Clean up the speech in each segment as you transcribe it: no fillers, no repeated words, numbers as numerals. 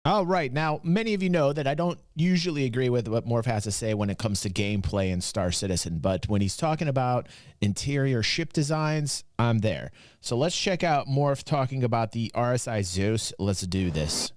All right, now many of you know that I don't usually agree with what Morph has to say when it comes to gameplay in Star Citizen, but when he's talking about interior ship designs, I'm there. So let's check out Morph talking about the RSI ZEUS. Let's do this.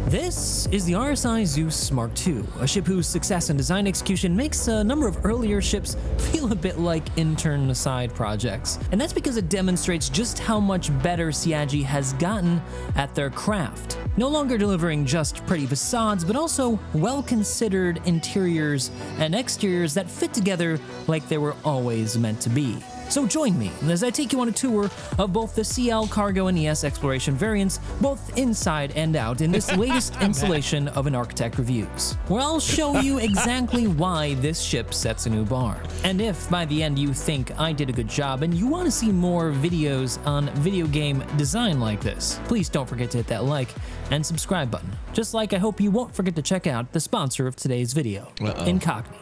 This is the RSI ZEUS Mark II, a ship whose success and design execution makes a number of earlier ships feel a bit like intern side projects. And that's because it demonstrates just how much better CIG has gotten at their craft. No longer delivering just pretty facades, but also well-considered interiors and exteriors that fit together like they were always meant to be. So join me as I take you on a tour of both the CL, Cargo, and ES exploration variants, both inside and out, in this latest installation of An Architect Reviews, where I'll show you exactly why this ship sets a new bar. And if by the end you think I did a good job and you want to see more videos on video game design like this, please don't forget to hit that like and subscribe button. Just like I hope you won't forget to check out the sponsor of today's video, Incogni.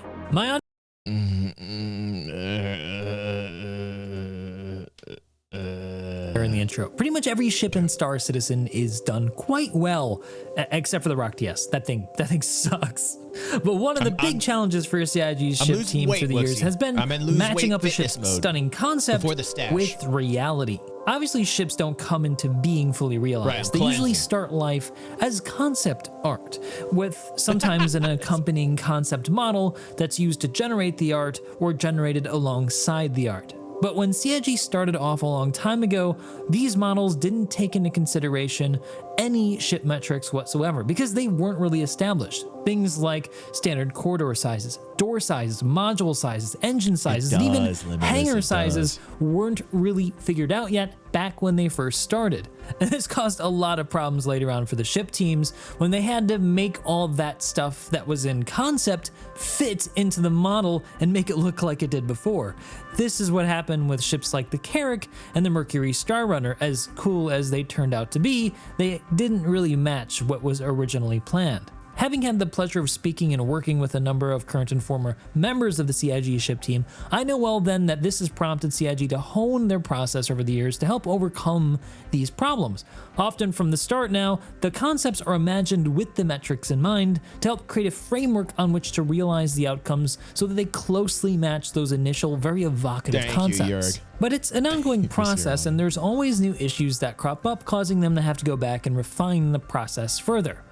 In the intro, pretty much every ship in Star Citizen is done quite well, except for the Rock TS. That thing sucks. But one of the big challenges for CIG's ship team through the years has been matching up a ship's stunning concept with reality. Obviously, ships don't come into being fully realized. They usually start life as concept art, with sometimes an accompanying concept model that's used to generate the art or generated alongside the art. But when CIG started off a long time ago, these models didn't take into consideration any ship metrics whatsoever because they weren't really established. Things like standard corridor sizes, door sizes, module sizes, engine sizes, and even hangar sizes weren't really figured out yet back when they first started. And this caused a lot of problems later on for the ship teams when they had to make all that stuff that was in concept fit into the model and make it look like it did before. This is what happened with ships like the Carrack and the Mercury Star Runner. As cool as they turned out to be, they didn't really match what was originally planned. Having had the pleasure of speaking and working with a number of current and former members of the CIG ship team, I know well then that this has prompted CIG to hone their process over the years to help overcome these problems. Often from the start now, the concepts are imagined with the metrics in mind to help create a framework on which to realize the outcomes so that they closely match those initial, very evocative concepts. But it's an ongoing process, and there's always new issues that crop up, causing them to have to go back and refine the process further.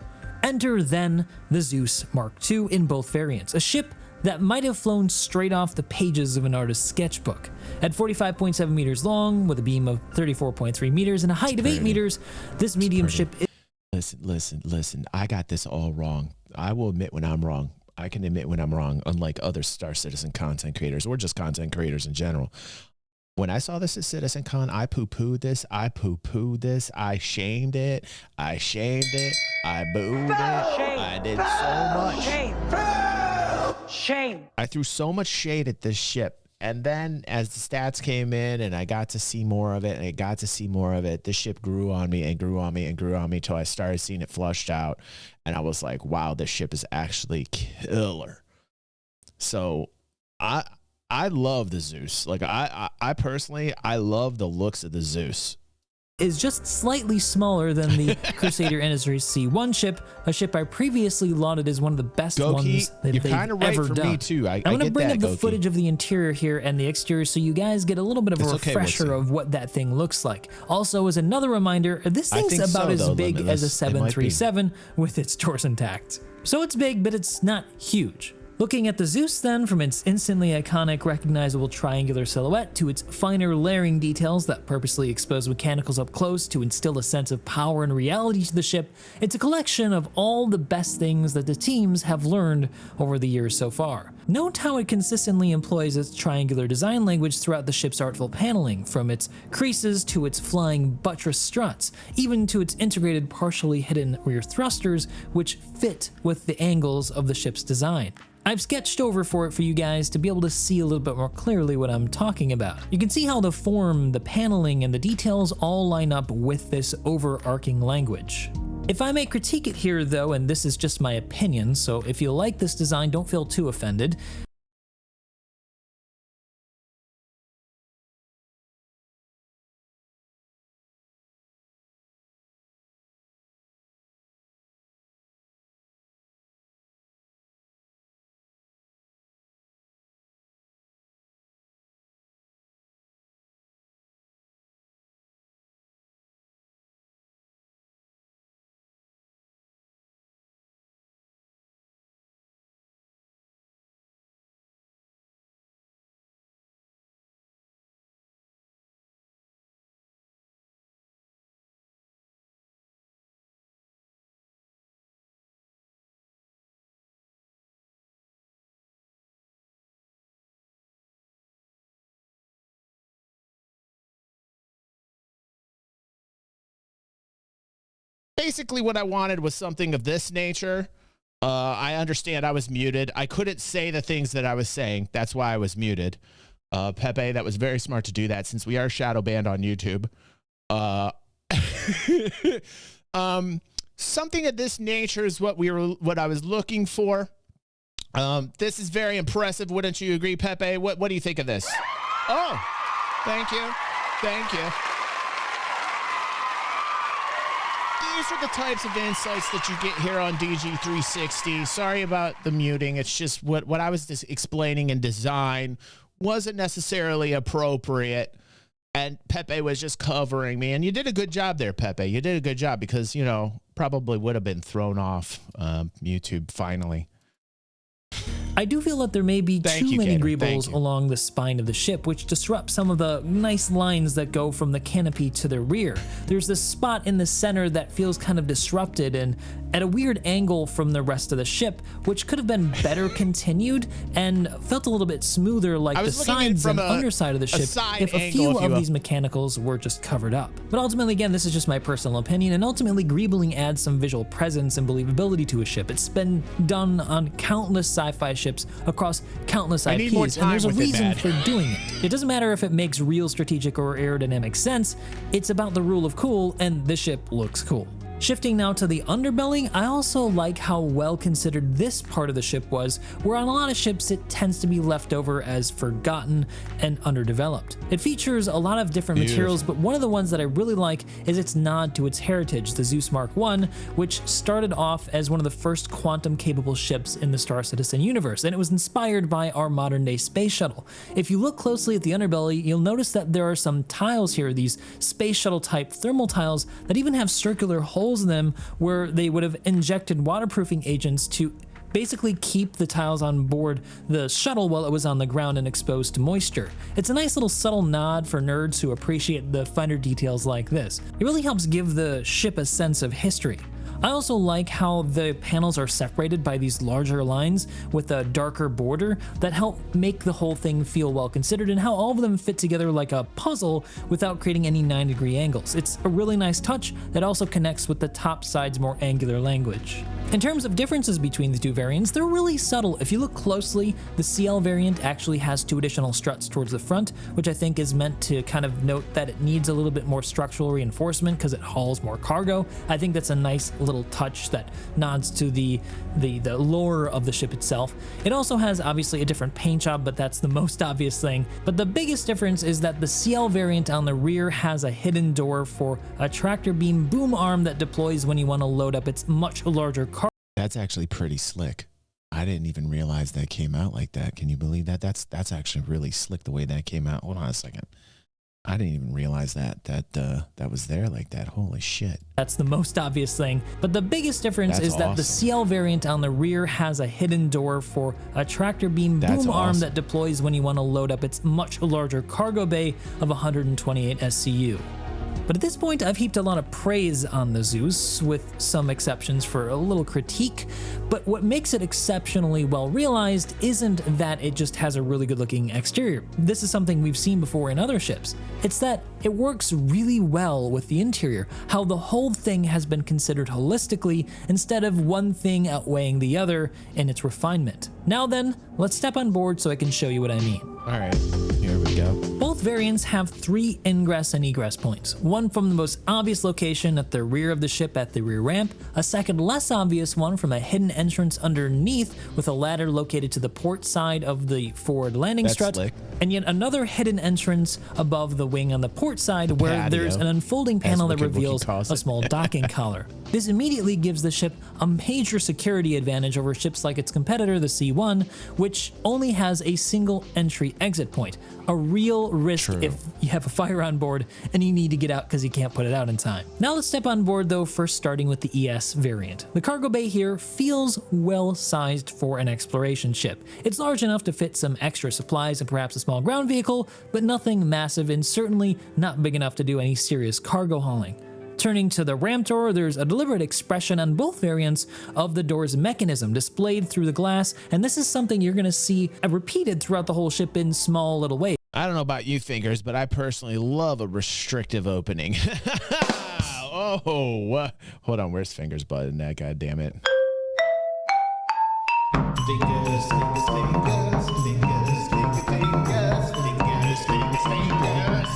Enter then the ZEUS Mark II in both variants, a ship that might have flown straight off the pages of an artist's sketchbook. At 45.7 meters long, with a beam of 34.3 meters and a height of 8 meters, this medium ship is... Listen, I got this all wrong. I will admit when I'm wrong. I can admit when I'm wrong, unlike other Star Citizen content creators or just content creators in general. When I saw this at CitizenCon, I poo-pooed this. I shamed it. I booed it. I did so much. Shame. I threw so much shade at this ship. And then as the stats came in and I got to see more of it, this ship grew on me and grew on me and grew on me until I started seeing it flushed out. And I was like, wow, this ship is actually killer. So I love the ZEUS. Like I personally, I love the looks of the ZEUS. Is just slightly smaller than the Crusader Industries C1 ship, a ship I previously lauded as one of the best ones that they've ever done. Me too. I'm going to bring up the footage of the interior here and the exterior so you guys get a little bit of a refresher of what that thing looks like. Also, as another reminder, this thing's about as big as a 737 with its doors intact. So it's big, but it's not huge. Looking at the ZEUS then, from its instantly iconic recognizable triangular silhouette to its finer layering details that purposely expose mechanicals up close to instill a sense of power and reality to the ship, it's a collection of all the best things that the teams have learned over the years so far. Note how it consistently employs its triangular design language throughout the ship's artful paneling, from its creases to its flying buttress struts, even to its integrated partially hidden rear thrusters, which fit with the angles of the ship's design. I've sketched over for it for you guys to be able to see a little bit more clearly what I'm talking about. You can see how the form, the paneling, and the details all line up with this overarching language. If I may critique it here though, and this is just my opinion, so if you like this design, don't feel too offended. basically what I wanted was something of this nature. I understand I was muted. I couldn't say the things that I was saying. That's why I was muted. Pepe, that was very smart to do that since we are shadow banned on YouTube. Something of this nature is what I was looking for. This is very impressive. Wouldn't you agree, Pepe? What do you think of this? Oh, thank you. Thank you. These are the types of insights that you get here on DG360. Sorry about the muting. It's just what I was just explaining in design wasn't necessarily appropriate. And Pepe was just covering me. And you did a good job there, Pepe. You did a good job because, you know, probably would have been thrown off YouTube finally. I do feel that there may be too many greebles along the spine of the ship, which disrupts some of the nice lines that go from the canopy to the rear. There's this spot in the center that feels kind of disrupted and at a weird angle from the rest of the ship, which could have been better continued and felt a little bit smoother like the sides and underside of the ship if a few of these mechanicals were just covered up. But ultimately, again, this is just my personal opinion, and ultimately greebling adds some visual presence and believability to a ship. It's been done on countless sci-fi ships across countless IPs, and there's a reason for doing it. It doesn't matter if it makes real strategic or aerodynamic sense, it's about the rule of cool, and this ship looks cool. Shifting now to the underbelly, I also like how well considered this part of the ship was, where on a lot of ships it tends to be left over as forgotten and underdeveloped. It features a lot of different materials, but one of the ones that I really like is its nod to its heritage, the Zeus Mark I, which started off as one of the first quantum-capable ships in the Star Citizen universe, and it was inspired by our modern-day space shuttle. If you look closely at the underbelly, you'll notice that there are some tiles here, these space shuttle-type thermal tiles that even have circular holes in them where they would have injected waterproofing agents to basically keep the tiles on board the shuttle while it was on the ground and exposed to moisture. It's a nice little subtle nod for nerds who appreciate the finer details like this. It really helps give the ship a sense of history. I also like how the panels are separated by these larger lines with a darker border that help make the whole thing feel well considered, and how all of them fit together like a puzzle without creating any 9-degree angles. It's a really nice touch that also connects with the top side's more angular language. In terms of differences between the two variants, they're really subtle. If you look closely, the CL variant actually has 2 additional struts towards the front, which I think is meant to kind of note that it needs a little bit more structural reinforcement because it hauls more cargo. I think that's a nice little touch that nods to the lore of the ship itself. It also has obviously a different paint job, but that's the most obvious thing. But the biggest difference is that the CL variant on the rear has a hidden door for a tractor beam boom arm that deploys when you want to load up its much larger car. That's actually pretty slick. I didn't even realize that came out like that. Can you believe that? That's actually really slick the way that came out. Hold on a second. I didn't even realize that was there like that. Holy shit. That's the most obvious thing. But the biggest difference is that the CL variant on the rear has a hidden door for a tractor beam boom arm that deploys when you want to load up its much larger cargo bay of 128 SCU. But at this point, I've heaped a lot of praise on the Zeus, with some exceptions for a little critique, but what makes it exceptionally well realized isn't that it just has a really good looking exterior. This is something we've seen before in other ships. It's that it works really well with the interior, how the whole thing has been considered holistically instead of one thing outweighing the other in its refinement. Now then, let's step on board so I can show you what I mean. All right, here we go. Both variants have 3 ingress and egress points, one from the most obvious location at the rear of the ship at the rear ramp, a second less obvious one from a hidden entrance underneath with a ladder located to the port side of the forward landing strut, and yet another hidden entrance above the wing on the port side where there's an unfolding panel that reveals a small docking collar. This immediately gives the ship a major security advantage over ships like its competitor, the C1, which only has a single entry exit point, a real risk if you have a fire on board and you need to get out because you can't put it out in time. Now let's step on board though, first starting with the ES variant. The cargo bay here feels well sized for an exploration ship. It's large enough to fit some extra supplies and perhaps a small ground vehicle, but nothing massive and certainly not big enough to do any serious cargo hauling. Turning to the ramp door, there's a deliberate expression on both variants of the door's mechanism displayed through the glass, and this is something you're going to see repeated throughout the whole ship in small little ways. I don't know about you thinkers, but I personally love a restrictive opening. Oh, hold on. Where's Fingers button? That, God damn it. Fingers, fingers, fingers, fingers, fingers, fingers, fingers, fingers,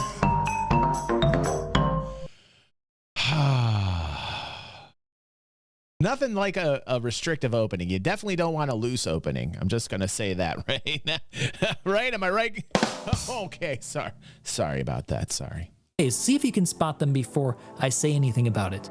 Nothing like a restrictive opening. You definitely don't want a loose opening. I'm just going to say that right. Right? Am I right? Okay. Sorry about that. Sorry. See if you can spot them before I say anything about it.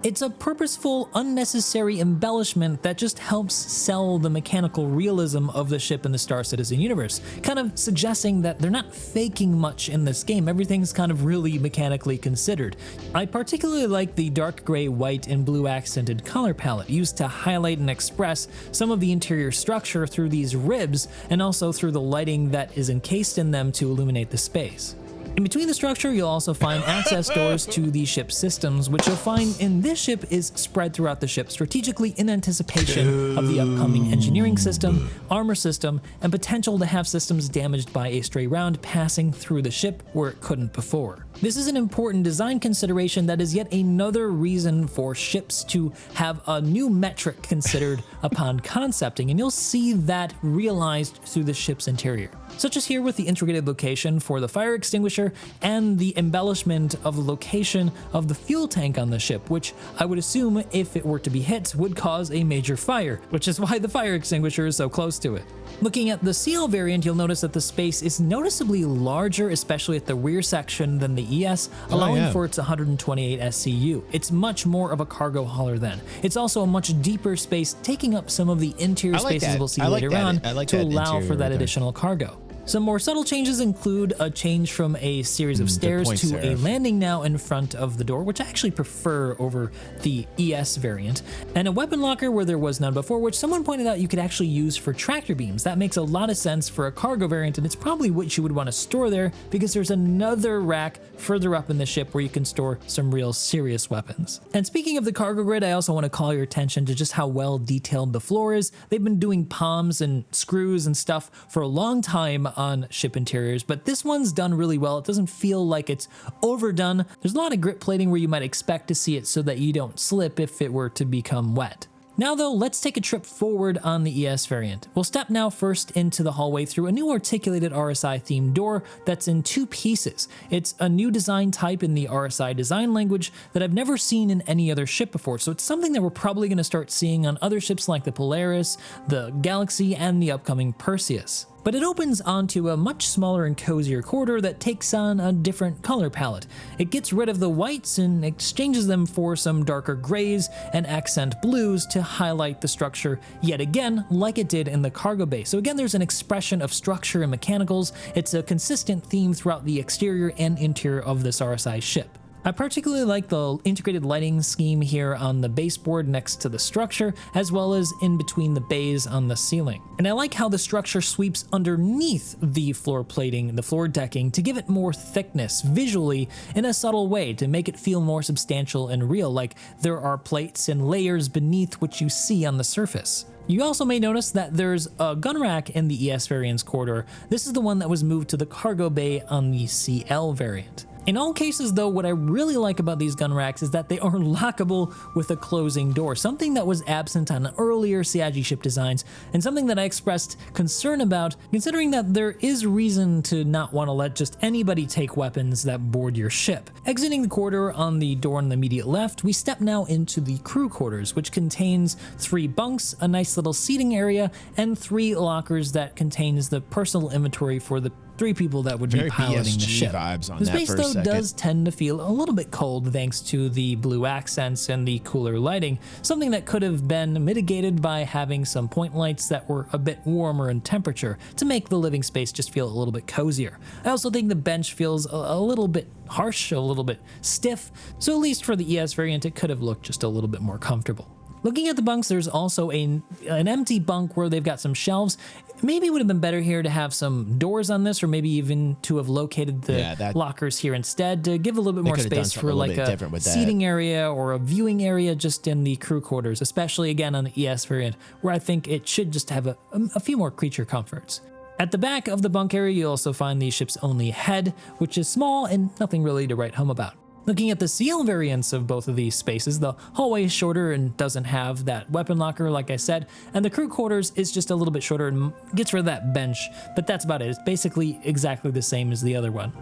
It's a purposeful, unnecessary embellishment that just helps sell the mechanical realism of the ship in the Star Citizen universe, kind of suggesting that they're not faking much in this game. Everything's kind of really mechanically considered. I particularly like the dark gray, white, and blue accented color palette used to highlight and express some of the interior structure through these ribs and also through the lighting that is encased in them to illuminate the space. In between the structure, you'll also find access doors to the ship's systems, which you'll find in this ship is spread throughout the ship strategically in anticipation of the upcoming engineering system, armor system, and potential to have systems damaged by a stray round passing through the ship where it couldn't before. This is an important design consideration that is yet another reason for ships to have a new metric considered upon concepting, and you'll see that realized through the ship's interior. Such as here with the integrated location for the fire extinguisher and the embellishment of the location of the fuel tank on the ship, which I would assume if it were to be hit would cause a major fire, which is why the fire extinguisher is so close to it. Looking at the CL variant, you'll notice that the space is noticeably larger, especially at the rear section, than the ES, allowing for its 128 SCU. It's much more of a cargo hauler then. It's also a much deeper space, taking up some of the interior spaces we'll see later on to allow for that additional cargo. Some more subtle changes include a change from a series of stairs to a landing now in front of the door, which I actually prefer over the ES variant, and a weapon locker where there was none before, which someone pointed out you could actually use for tractor beams. That makes a lot of sense for a cargo variant, and it's probably what you would want to store there because there's another rack further up in the ship where you can store some real serious weapons. And speaking of the cargo grid, I also want to call your attention to just how well detailed the floor is. They've been doing palms and screws and stuff for a long time on ship interiors, but this one's done really well. It doesn't feel like it's overdone. There's a lot of grip plating where you might expect to see it so that you don't slip if it were to become wet. Now though, let's take a trip forward on the ES variant. We'll step now first into the hallway through a new articulated RSI themed door that's in two pieces. It's a new design type in the RSI design language that I've never seen in any other ship before, so it's something that we're probably going to start seeing on other ships like the Polaris, the Galaxy, and the upcoming Perseus. But it opens onto a much smaller and cozier corridor that takes on a different color palette. It gets rid of the whites and exchanges them for some darker grays and accent blues to highlight the structure yet again, like it did in the cargo bay. So again, there's an expression of structure and mechanicals. It's a consistent theme throughout the exterior and interior of this RSI ship. I particularly like the integrated lighting scheme here on the baseboard next to the structure, as well as in between the bays on the ceiling. And I like how the structure sweeps underneath the floor plating, the floor decking, to give it more thickness visually in a subtle way to make it feel more substantial and real, like there are plates and layers beneath which you see on the surface. You also may notice that there's a gun rack in the ES variant's corridor. This is the one that was moved to the cargo bay on the CL variant. In all cases though, what I really like about these gun racks is that they are lockable with a closing door, something that was absent on earlier CIG ship designs, and something that I expressed concern about, considering that there is reason to not want to let just anybody take weapons that board your ship. Exiting the corridor on the door on the immediate left, we step now into the crew quarters, which contains 3 bunks, a nice little seating area, and 3 lockers that contains the personal inventory for the 3 people that would be piloting the ship. Vibes on the space though does tend to feel a little bit cold thanks to the blue accents and the cooler lighting, something that could have been mitigated by having some point lights that were a bit warmer in temperature to make the living space just feel a little bit cozier. I also think the bench feels a little bit harsh, a little bit stiff, so at least for the ES variant it could have looked just a little bit more comfortable. Looking at the bunks, there's also an empty bunk where they've got some shelves. Maybe it would have been better here to have some doors on this, or maybe even to have located the lockers here instead to give a little bit more space for like a seating area or a viewing area just in the crew quarters, especially again on the ES variant, where I think it should just have a few more creature comforts. At the back of the bunk area, you'll also find the ship's only head, which is small and nothing really to write home about. Looking at the CL variants of both of these spaces, the hallway is shorter and doesn't have that weapon locker like I said, and the crew quarters is just a little bit shorter and gets rid of that bench, but that's about it. It's basically exactly the same as the other one.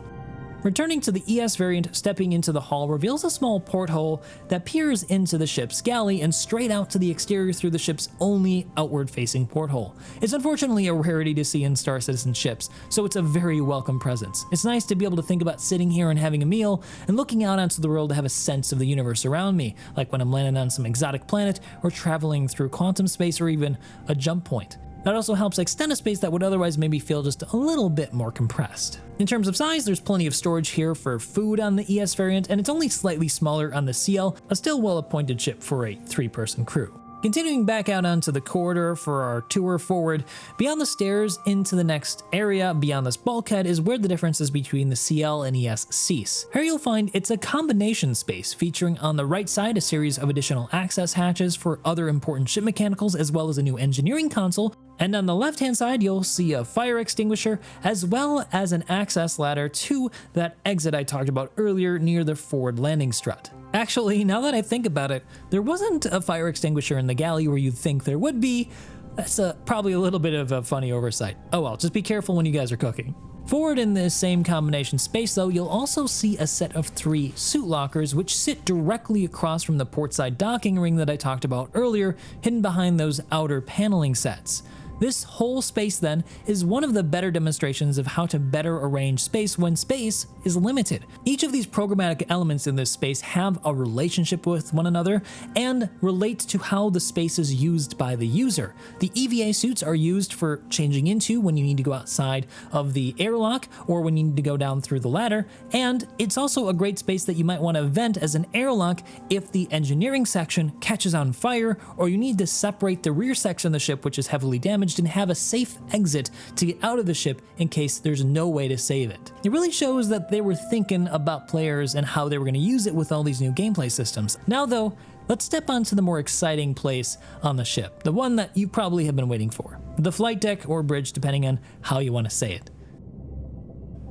Returning to the ES variant, stepping into the hall reveals a small porthole that peers into the ship's galley and straight out to the exterior through the ship's only outward-facing porthole. It's unfortunately a rarity to see in Star Citizen ships, so it's a very welcome presence. It's nice to be able to think about sitting here and having a meal and looking out onto the world to have a sense of the universe around me, like when I'm landing on some exotic planet or traveling through quantum space or even a jump point. That also helps extend a space that would otherwise maybe feel just a little bit more compressed. In terms of size, there's plenty of storage here for food on the ES variant, and it's only slightly smaller on the CL, a still well-appointed ship for a 3-person crew. Continuing back out onto the corridor for our tour forward, beyond the stairs into the next area beyond this bulkhead is where the differences between the CL and ES cease. Here you'll find it's a combination space featuring on the right side a series of additional access hatches for other important ship mechanicals as well as a new engineering console, and on the left hand side you'll see a fire extinguisher as well as an access ladder to that exit I talked about earlier near the forward landing strut. Actually, now that I think about it, there wasn't a fire extinguisher in the galley where you'd think there would be. That's probably a little bit of a funny oversight. Oh well, just be careful when you guys are cooking. Forward in this same combination space though, you'll also see a set of 3 suit lockers which sit directly across from the portside docking ring that I talked about earlier, hidden behind those outer paneling sets. This whole space then is one of the better demonstrations of how to better arrange space when space is limited. Each of these programmatic elements in this space have a relationship with one another and relate to how the space is used by the user. The EVA suits are used for changing into when you need to go outside of the airlock or when you need to go down through the ladder, and it's also a great space that you might want to vent as an airlock if the engineering section catches on fire or you need to separate the rear section of the ship which is heavily damaged and have a safe exit to get out of the ship in case there's no way to save it. It really shows that they were thinking about players and how they were going to use it with all these new gameplay systems. Now though, let's step onto the more exciting place on the ship, the one that you probably have been waiting for, the flight deck or bridge depending on how you want to say it.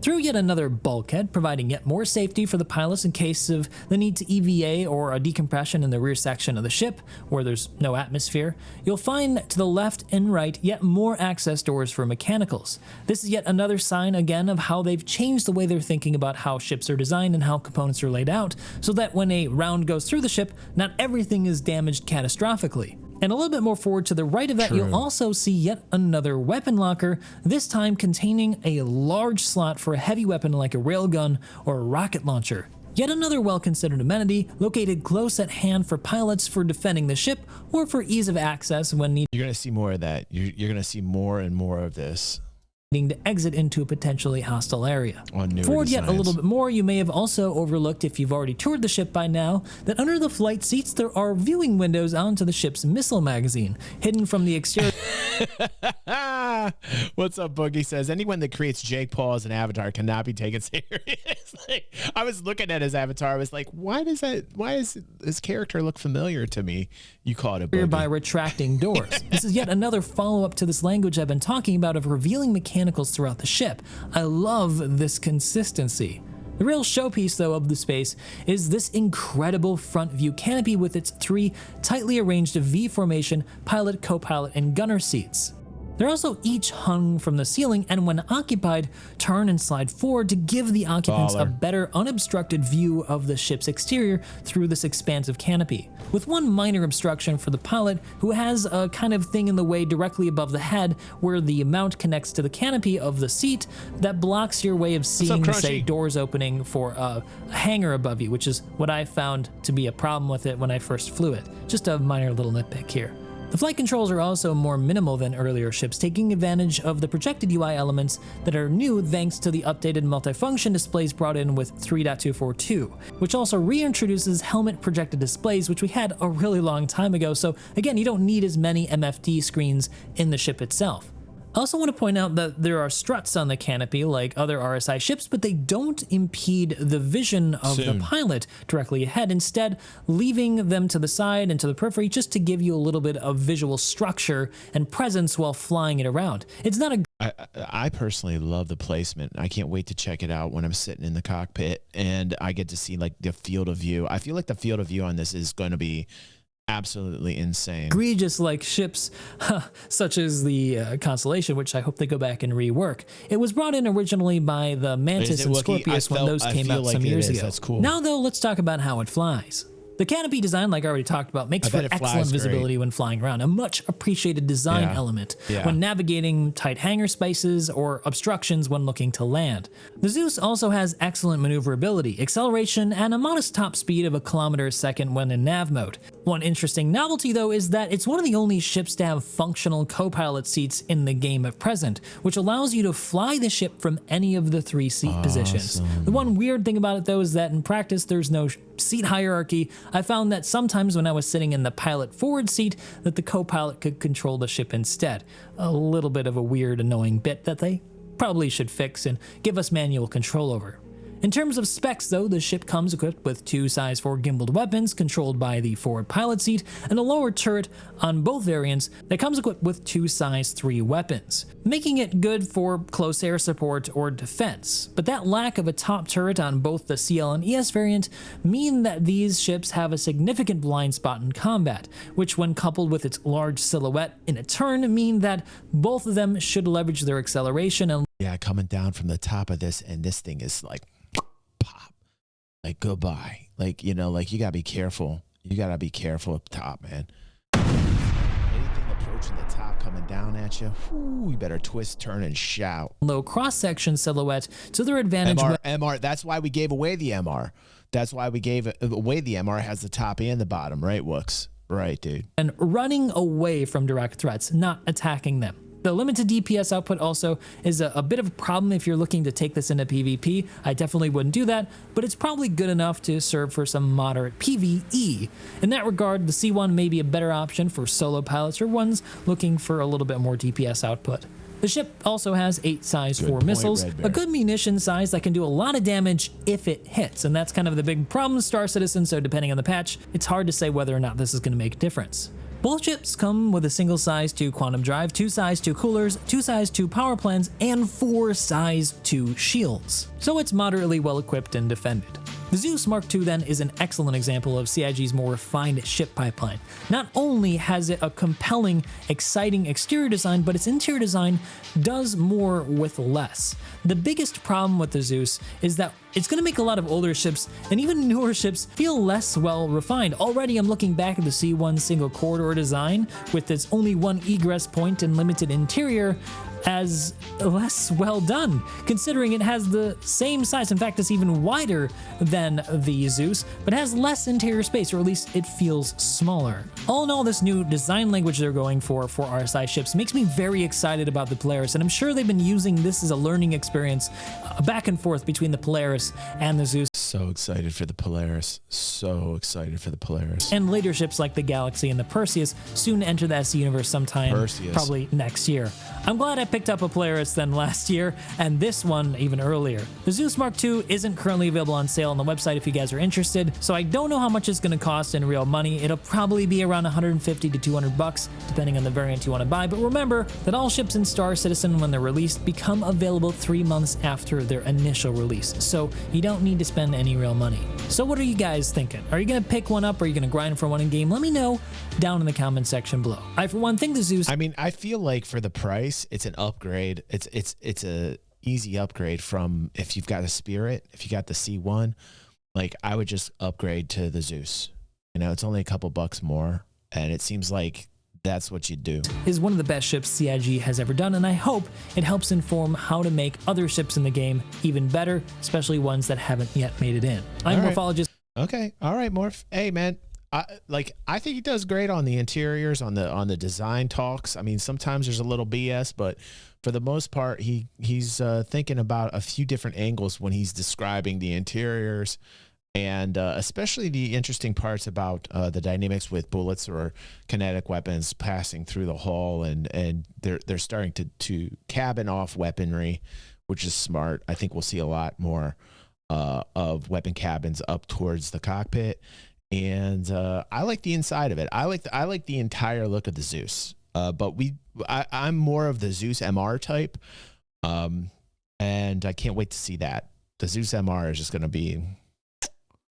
Through yet another bulkhead, providing yet more safety for the pilots in case of the need to EVA or a decompression in the rear section of the ship, where there's no atmosphere, you'll find to the left and right yet more access doors for mechanicals. This is yet another sign again of how they've changed the way they're thinking about how ships are designed and how components are laid out, so that when a round goes through the ship, not everything is damaged catastrophically. And a little bit more forward to the right of that, you'll also see yet another weapon locker, this time containing a large slot for a heavy weapon like a railgun or a rocket launcher. Yet another well-considered amenity located close at hand for pilots for defending the ship or for ease of access when needed. You're going to see more of that. You're going to see more and more of this. To exit into a potentially hostile area. Forward yet a little bit more, you may have also overlooked, if you've already toured the ship by now, that under the flight seats there are viewing windows onto the ship's missile magazine, hidden from the exterior. What's up, Boogie? Says, anyone that creates Jake Paul as an avatar cannot be taken serious. Like, I was looking at his avatar, I was like, why does his character look familiar to me? You call it a boogie. By retracting doors. This is yet another follow-up to this language I've been talking about of revealing mechanicals throughout the ship. I love this consistency. The real showpiece, though, of the space is this incredible front view canopy with its 3 tightly arranged V formation pilot, co-pilot, and gunner seats. They're also each hung from the ceiling and when occupied, turn and slide forward to give the occupants a better unobstructed view of the ship's exterior through this expansive canopy. With one minor obstruction for the pilot, who has a kind of thing in the way directly above the head where the mount connects to the canopy of the seat that blocks your way of seeing, say, doors opening for a hangar above you, which is what I found to be a problem with it when I first flew it. Just a minor little nitpick here. The flight controls are also more minimal than earlier ships, taking advantage of the projected UI elements that are new thanks to the updated multifunction displays brought in with 3.242, which also reintroduces helmet projected displays, which we had a really long time ago, so again, you don't need as many MFD screens in the ship itself. I also want to point out that there are struts on the Canopy like other RSI ships, but they don't impede the vision of the pilot directly ahead, instead leaving them to the side and to the periphery just to give you a little bit of visual structure and presence while flying it around. It's not a I personally love the placement. I can't wait to check it out when I'm sitting in the cockpit and I get to see like the field of view. I feel like the field of view on this is going to be absolutely insane. Egregious like ships such as the Constellation, which I hope they go back and rework. It was brought in originally by the Mantis and Scorpius when those came out some years ago. That's cool. Now though, let's talk about how it flies. The Canopy design, like I already talked about, makes for excellent visibility when flying around, a much appreciated design element when navigating tight hangar spaces or obstructions when looking to land. The Zeus also has excellent maneuverability, acceleration, and a modest top speed of 1 kilometer a second when in nav mode. One interesting novelty though is that it's one of the only ships to have functional co-pilot seats in the game at present, which allows you to fly the ship from any of the 3 seat positions. The one weird thing about it though is that in practice there's no seat hierarchy. I found that sometimes when I was sitting in the pilot forward seat that the co-pilot could control the ship instead. A little bit of a weird, annoying bit that they probably should fix and give us manual control over. In terms of specs though, the ship comes equipped with 2 size 4 gimbaled weapons controlled by the forward pilot seat and a lower turret on both variants that comes equipped with 2 size 3 weapons, making it good for close air support or defense. But that lack of a top turret on both the CL and ES variant mean that these ships have a significant blind spot in combat, which when coupled with its large silhouette in a turn mean that both of them should leverage their acceleration and coming down from the top of this, and this thing is like pop, like goodbye, like, you know, like you gotta be careful. You gotta be careful up top, man. Anything approaching the top coming down at you, whoo, you better twist, turn, and shout. Low cross-section silhouette to their advantage. MR, that's why we gave away the MR. That's why we gave away the MR. Has the top and the bottom, right, Wooks? Right, dude. And running away from direct threats, not attacking them. The limited DPS output also is a bit of a problem if you're looking to take this into PvP. I definitely wouldn't do that, but it's probably good enough to serve for some moderate PvE. In that regard, the C1 may be a better option for solo pilots or ones looking for a little bit more DPS output. The ship also has 8 size 4 missiles, a good munition size that can do a lot of damage if it hits, and that's kind of the big problem with Star Citizen, so depending on the patch, it's hard to say whether or not this is going to make a difference. Both ships come with a single size 2 quantum drive, 2 size 2 coolers, 2 size 2 power plants, and 4 size 2 shields, so it's moderately well equipped and defended. The Zeus Mark II then is an excellent example of CIG's more refined ship pipeline. Not only has it a compelling, exciting exterior design, but its interior design does more with less. The biggest problem with the Zeus is that it's going to make a lot of older ships and even newer ships feel less well refined. Already I'm looking back at the C1 single corridor design with its only 1 egress point and limited interior as less well done, considering it has the same size. In fact, it's even wider than the Zeus, but has less interior space, or at least it feels smaller. All in all, this new design language they're going for RSI ships makes me very excited about the Polaris, and I'm sure they've been using this as a learning experience back and forth between the Polaris and the Zeus. So excited for the Polaris. So excited for the Polaris. And later ships like the Galaxy and the Perseus soon enter the SC universe sometime, probably next year. I'm glad I picked up a Polaris then last year, and this one even earlier. The Zeus Mark II isn't currently available on sale on the website if you guys are interested, so I don't know how much it's going to cost in real money. It'll probably be around 150 to 200 bucks, depending on the variant you want to buy, but remember that all ships in Star Citizen, when they're released, become available 3 months after their initial release, so you don't need to spend any real money. So what are you guys thinking? Are you going to pick one up, or are you going to grind for one in game? Let me know down in the comment section below. I, for one, think the Zeus... I mean, I feel like for the price, it's an upgrade. It's a easy upgrade from if you've got a Spirit, if you got the C1, like I would just upgrade to the Zeus. You know, it's only a couple bucks more, and it seems like that's what you do. Is one of the best ships CIG has ever done, and I hope it helps inform how to make other ships in the game even better, especially ones that haven't yet made it in. I'm Morphologis. Okay, all right, Morph. Hey, man. I think he does great on the interiors, on the design talks. I mean, sometimes there's a little BS, but for the most part, he's thinking about a few different angles when he's describing the interiors And especially the interesting parts about the dynamics with bullets or kinetic weapons passing through the hull, and they're starting to cabin off weaponry, which is smart. I think we'll see a lot more of weapon cabins up towards the cockpit, and I like the inside of it. I like the entire look of the Zeus. But I'm more of the Zeus MR type, and I can't wait to see that. The Zeus MR is just going to be